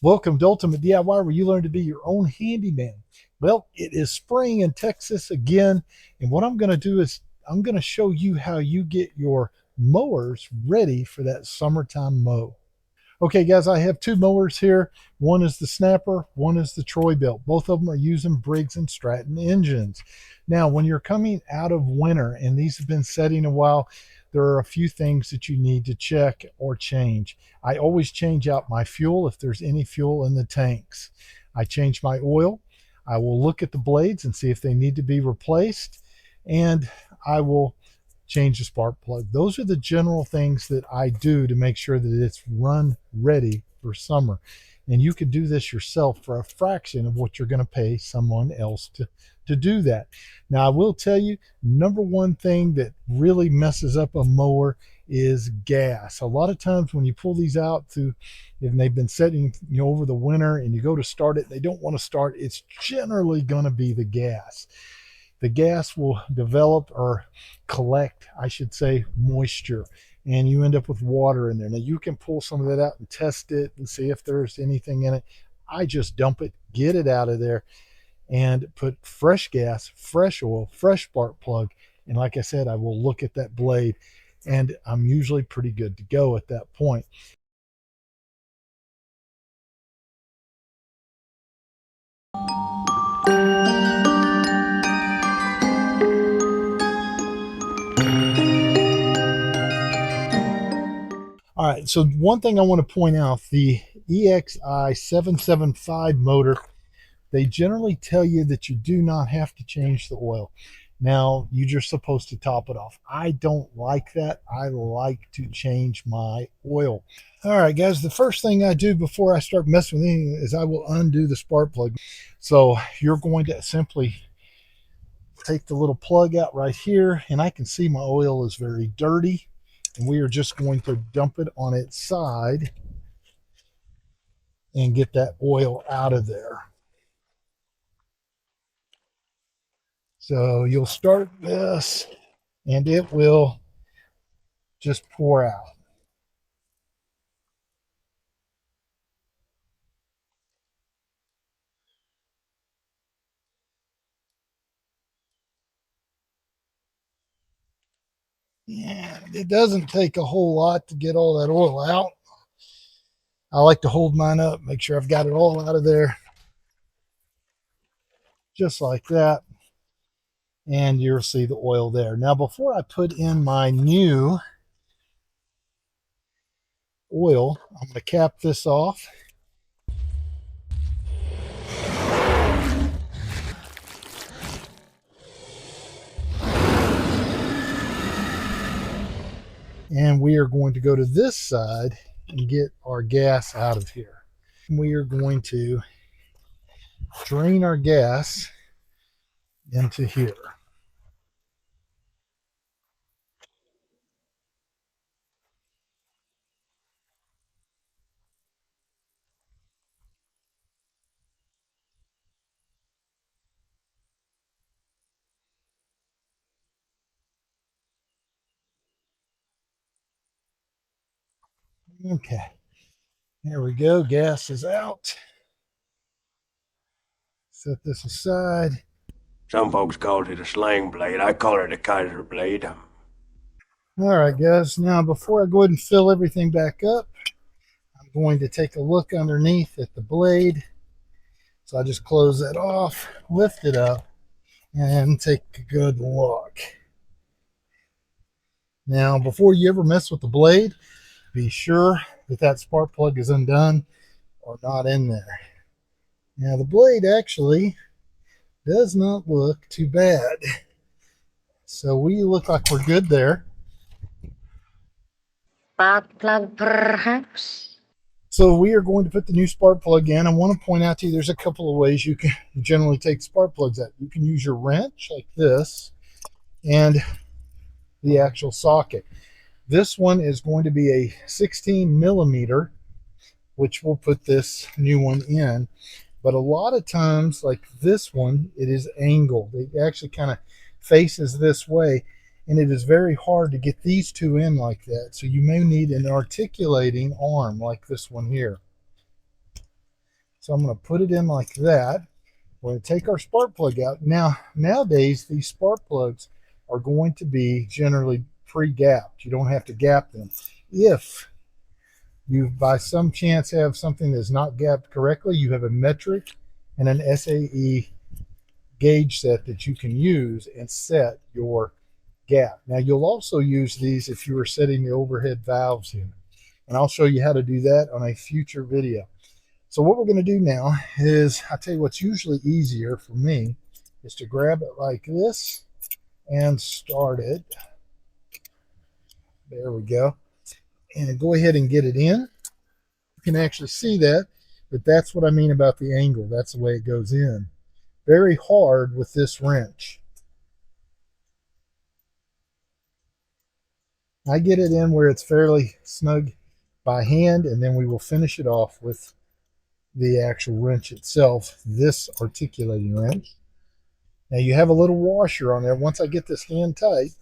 Welcome to Ultimate DIY, where you learn to be your own handyman. Well, it is spring in Texas again, and what I'm going to do is I'm going to show you how you get your mowers ready for that summertime mow. Okay, guys, I have two mowers here. One is the Snapper, one is the Troy Bilt. Both of them are using Briggs and Stratton engines. Now, when you're coming out of winter and these have been setting a while, there are a few things that you need to check or change. I always change out my fuel if there's any fuel in the tanks. I change my oil. I will look at the blades and see if they need to be replaced, and I will change the spark plug. Those are the general things that I do to make sure that it's run ready for summer. And you can do this yourself for a fraction of what you're going to pay someone else to do that. Now, I will tell you, number one thing that really messes up a mower is gas. A lot of times when you pull these out through, and they've been setting over the winter, and you go to start it, they don't want to start, it's generally going to be the gas. The gas will develop or collect, I should say, moisture, and you end up with water in there. Now, you can pull some of that out and test it and see if there's anything in it. I just dump it, get it out of there, and put fresh gas, fresh oil, fresh spark plug. And like I said, I will look at that blade, and I'm usually pretty good to go at that point. All right, so one thing I want to point out, the EXI 775 motor, they generally tell you that you do not have to change the oil. Now, you're just supposed to top it off. I don't like that. I like to change my oil. All right, guys, the first thing I do before I start messing with anything is I will undo the spark plug. So you're going to simply take the little plug out right here, and I can see my oil is very dirty, and we are just going to dump it on its side and get that oil out of there. So you'll start this, and it will just pour out. Yeah, it doesn't take a whole lot to get all that oil out. I like to hold mine up, make sure I've got it all out of there, just like that. And you'll see the oil there. Now, before I put in my new oil, I'm going to cap this off. And we are going to go to this side and get our gas out of here. We are going to drain our gas into here. Okay, there we go. Gas is out. Set this aside. Some folks call it a sling blade. I call it a Kaiser blade. All right, guys. Now, before I go ahead and fill everything back up, I'm going to take a look underneath at the blade. So I just close that off, lift it up, and take a good look. Now, before you ever mess with the blade, be sure that that spark plug is undone or not in there. Now, the blade actually does not look too bad. So we look like we're good there. Spark plug, perhaps? So we are going to put the new spark plug in. I want to point out to you there's a couple of ways you can generally take spark plugs out. You can use your wrench like this and the actual socket. This one is going to be a 16 millimeter, which will put this new one in. But a lot of times, like this one, it is angled. It actually kind of faces this way, and it is very hard to get these two in like that. So you may need an articulating arm like this one here. So I'm going to put it in like that. We're going to take our spark plug out. Now, nowadays, these spark plugs are going to be generally pre-gapped. You don't have to gap them. If you, by some chance, have something that's not gapped correctly, you have a metric and an SAE gauge set that you can use and set your gap. Now, you'll also use these if you are setting the overhead valves in. And I'll show you how to do that on a future video. So what we're going to do now is, I'll tell you what's usually easier for me is to grab it like this and start it. There we go. And go ahead and get it in. You can actually see that, but that's what I mean about the angle. That's the way it goes in. Very hard with this wrench. I get it in where it's fairly snug by hand, and then we will finish it off with the actual wrench itself, this articulating wrench. Now you have a little washer on there. Once I get this hand tight,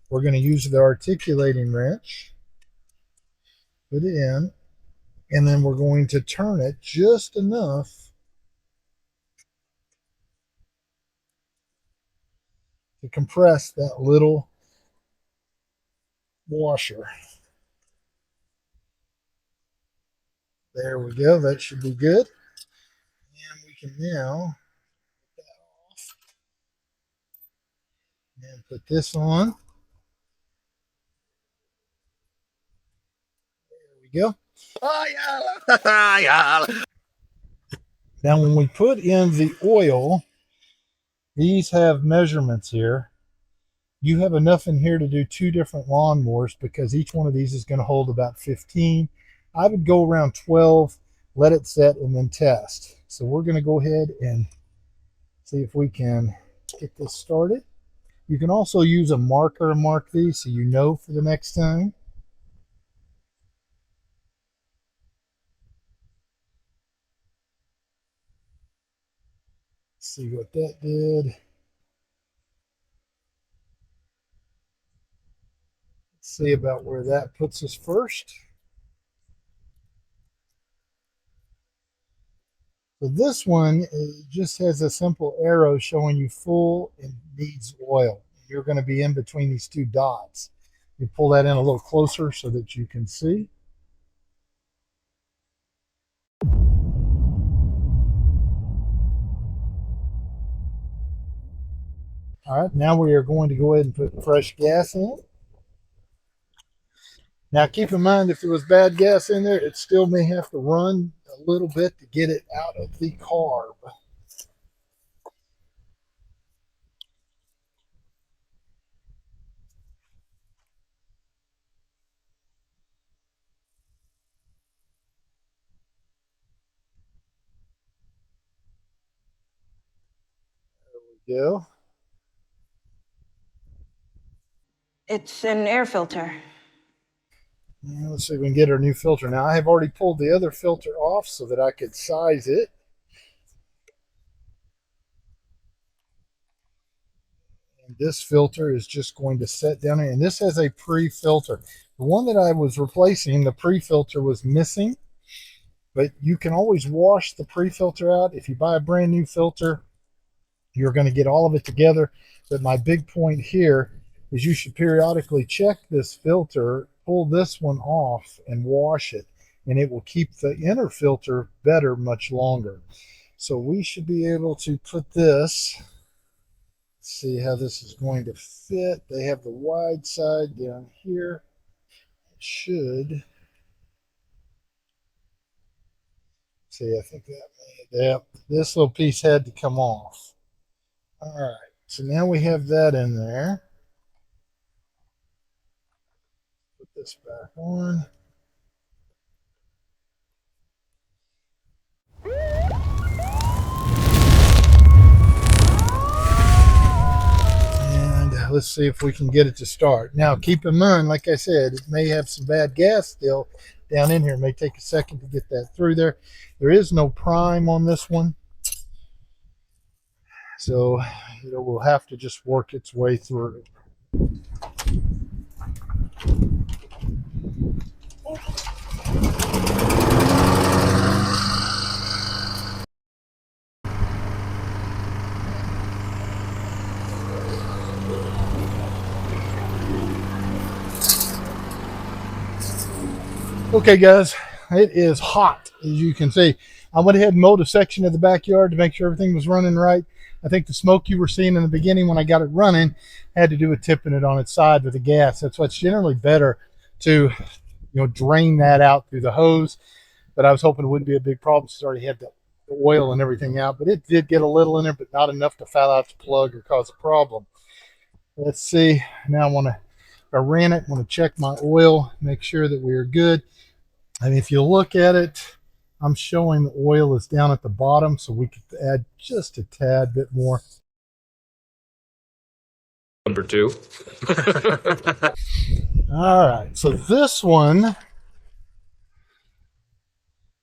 we're going to use the articulating wrench, put it in, and then we're going to turn it just enough to compress that little washer. There we go. That should be good. And we can now put that off and put this on. There we go. Now, when we put in the oil, these have measurements here. You have enough in here to do 2 different lawnmowers because each one of these is going to hold about 15. I would go around 12, let it set, and then test. So we're going to go ahead and see if we can get this started. You can also use a marker to mark these so you know for the next time. Let's see what that did. Let's see about where that puts us first. So this one just has a simple arrow showing you full and needs oil. You're going to be in between these 2 dots. You pull that in a little closer so that you can see. All right, now we are going to go ahead and put fresh gas in. Now keep in mind, if there was bad gas in there, it still may have to run a little bit to get it out of the carb. There we go. It's an air filter. Now let's see if we can get our new filter. Now I have already pulled the other filter off so that I could size it. And this filter is just going to set down here. And this has a pre-filter. The one that I was replacing, the pre-filter was missing. But you can always wash the pre-filter out. If you buy a brand new filter, you're going to get all of it together. But my big point here is you should periodically check this filter, pull this one off, and wash it. And it will keep the inner filter better much longer. So we should be able to put this, see how this is going to fit. They have the wide side down here. It should. See, I think this little piece had to come off. All right, so now we have that in there. Put this back on. And let's see if we can get it to start. Now, keep in mind, like I said, it may have some bad gas still down in here. It may take a second to get that through there. There is no prime on this one. So it will have to just work its way through. Okay, guys, it is hot, as you can see. I went ahead and mowed a section of the backyard to make sure everything was running right. I think the smoke you were seeing in the beginning when I got it running had to do with tipping it on its side with the gas. That's why it's generally better to, drain that out through the hose. But I was hoping it wouldn't be a big problem since I already had the oil and everything out. But it did get a little in there, but not enough to foul out the plug or cause a problem. Let's see. Now I ran it. I want to check my oil, make sure that we are good. And if you look at it, I'm showing the oil is down at the bottom, so we could add just a tad bit more. Number two. All right, so this one, I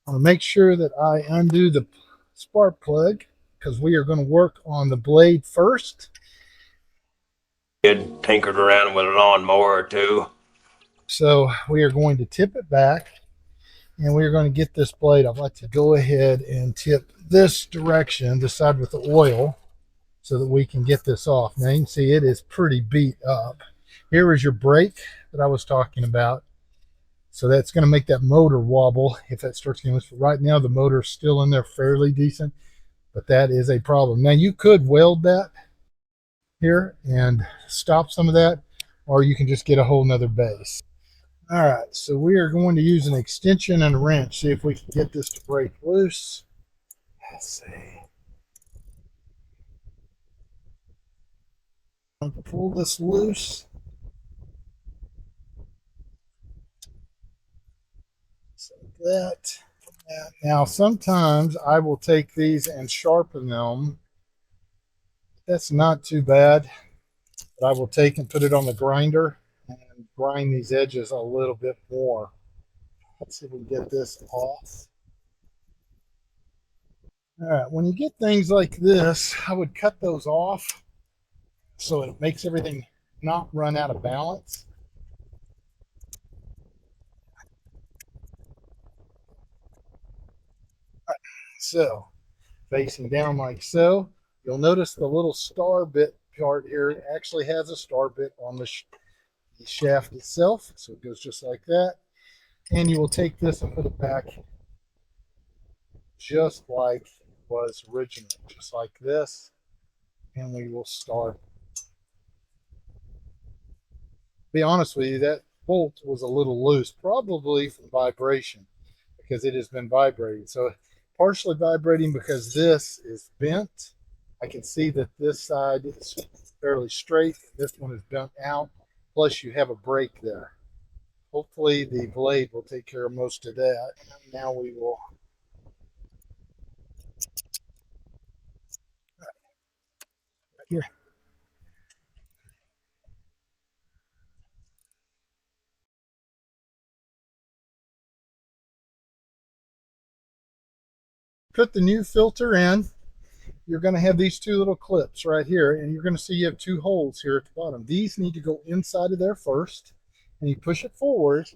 want to make sure that I undo the spark plug because we are going to work on the blade first. Kid tinkered around with a lawnmower or two. So we are going to tip it back and we are going to get this blade. I'd like to go ahead and tip this direction, this side with the oil, so that we can get this off. Now you can see it is pretty beat up. Here is your brake that I was talking about. So that's going to make that motor wobble if that starts getting loose. But right now the motor is still in there fairly decent, but that is a problem. Now you could weld that here and stop some of that, or you can just get a whole nother base. All right, so we are going to use an extension and a wrench, see if we can get this to break loose. Let's see. I'm going to pull this loose. So that. Now, sometimes I will take these and sharpen them. That's not too bad. But I will take and put it on the grinder and grind these edges a little bit more. Let's see if we can get this off. All right, when you get things like this, I would cut those off so it makes everything not run out of balance. All right, so facing down like so, you'll notice the little star bit part here actually has a star bit on the shaft itself. So it goes just like that. And you will take this and put it back just like it was originally, just like this. And we will start. Be honest with you, that bolt was a little loose, probably from vibration because it has been vibrating. So partially vibrating because this is bent. I can see that this side is fairly straight. This one is bent out. Plus you have a break there. Hopefully the blade will take care of most of that. Now we will right here. Put the new filter in. You're going to have these two little clips right here, and you're going to see you have two holes here at the bottom. These need to go inside of there first, and you push it forward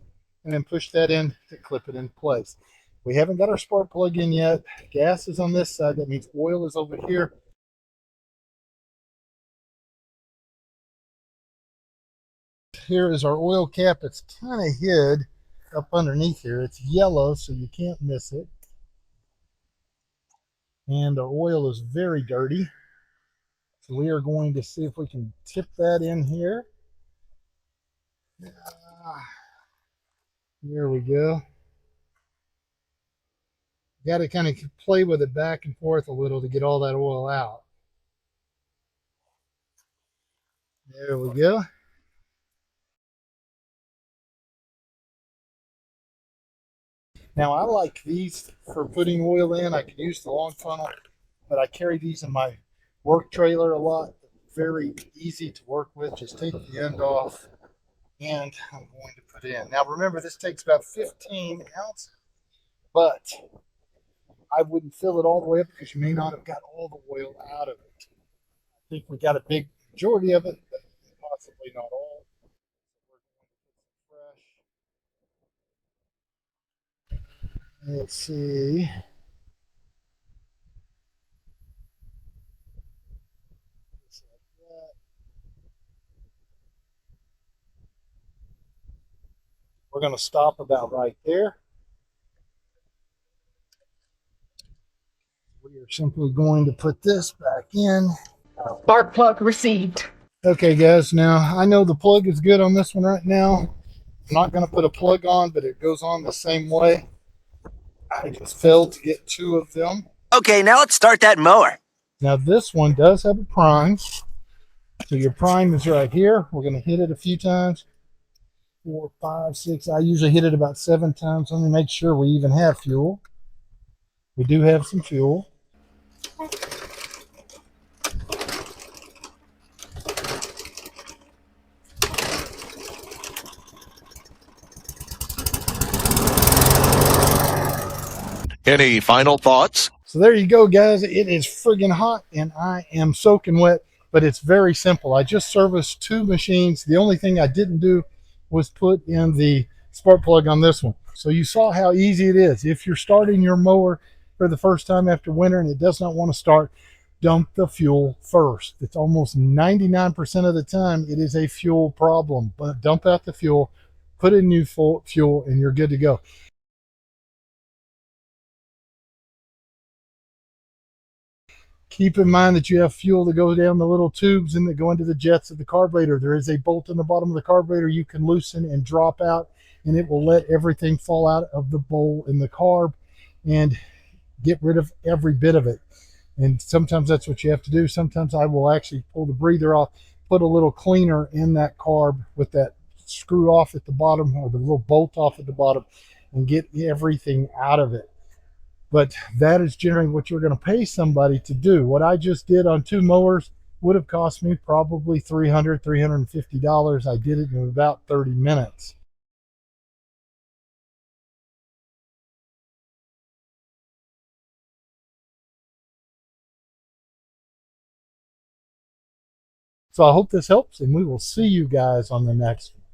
and then push that in to clip it in place. We haven't got our spark plug in yet. Gas is on this side. That means oil is over here. Here is our oil cap. It's kind of hid up underneath here. It's yellow, so you can't miss it. And our oil is very dirty. So we are going to see if we can tip that in here. There we go. Got to kind of play with it back and forth a little to get all that oil out. There we go. Now I like these for putting oil in. I can use the long funnel, but I carry these in my work trailer a lot. Very easy to work with. Just take the end off and I'm going to put in. Now remember, this takes about 15 ounces, but I wouldn't fill it all the way up because you may not have got all the oil out of it. I think we got a big majority of it, but possibly not all. So we're going to put some fresh. Let's see. We're going to stop about right there. We are simply going to put this back in. Spark plug received. Okay, guys, now I know the plug is good on this one right now. I'm not going to put a plug on, but it goes on the same way. I just failed to get two of them. Okay, now let's start that mower. Now this one does have a prime. So your prime is right here. We're going to hit it a few times. 4, 5, 6. I usually hit it about 7 times. Let me make sure we even have fuel. We do have some fuel. Any final thoughts? So there you go, guys. It is friggin' hot and I am soaking wet, but it's very simple. I just serviced 2 machines. The only thing I didn't do was put in the spark plug on this one. So you saw how easy it is. If you're starting your mower for the first time after winter and it does not want to start, dump the fuel first. It's almost 99% of the time it is a fuel problem, but dump out the fuel, put in new fuel, and you're good to go. Keep in mind that you have fuel that goes down the little tubes and that go into the jets of the carburetor. There is a bolt in the bottom of the carburetor you can loosen and drop out, and it will let everything fall out of the bowl in the carb and get rid of every bit of it. And sometimes that's what you have to do. Sometimes I will actually pull the breather off, put a little cleaner in that carb with that screw off at the bottom or the little bolt off at the bottom and get everything out of it. But that is generally what you're going to pay somebody to do. What I just did on 2 mowers would have cost me probably $300, $350. I did it in about 30 minutes. So I hope this helps, and we will see you guys on the next one.